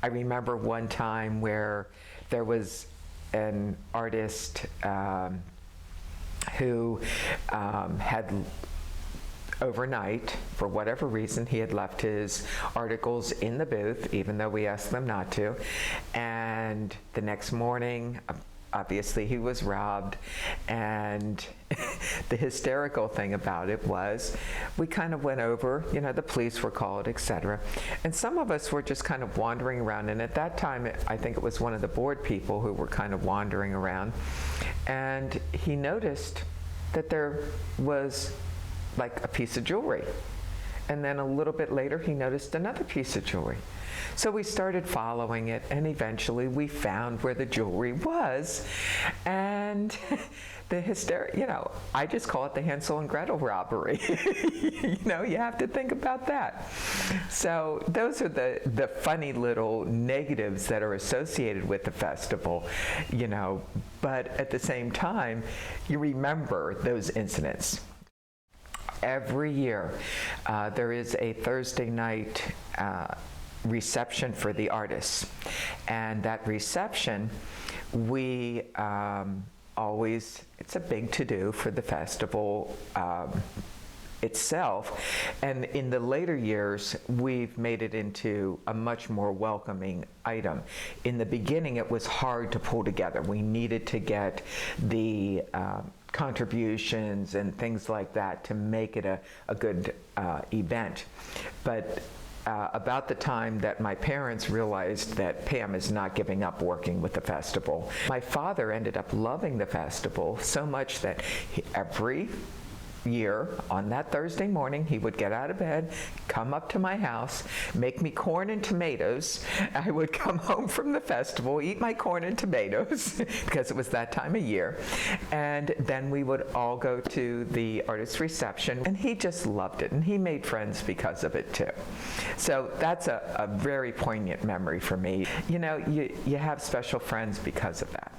I remember one time where there was an artist who had overnight, for whatever reason, he had left his articles in the booth, even though we asked them not to. And the next morning, obviously he was robbed. And the hysterical thing about it was, we kind of went over, you know, the police were called, etc. And some of us were just kind of wandering around. And at that time, I think it was one of the board people who were kind of wandering around. And he noticed that there was like a piece of jewelry. And then a little bit later, he noticed another piece of jewelry. So we started following it, and eventually we found where the jewelry was. And the hysteria, you know, I just call it the Hansel and Gretel robbery. You know, you have to think about that. So those are the funny little negatives that are associated with the festival, you know, but at the same time, you remember those incidents. Every year, there is a Thursday night reception for the artists. And that reception, we always, it's a big to-do for the festival itself. And in the later years, we've made it into a much more welcoming item. In the beginning, it was hard to pull together. We needed to get the contributions and things like that to make it a good event. But about the time that my parents realized that Pam is not giving up working with the festival, my father ended up loving the festival so much that every year on that Thursday morning, he would get out of bed, come up to my house, make me corn and tomatoes. I would come home from the festival, eat my corn and tomatoes because it was that time of year, and then we would all go to the artist reception, and he just loved it, and he made friends because of it too. So that's a very poignant memory for me. You know, you have special friends because of that.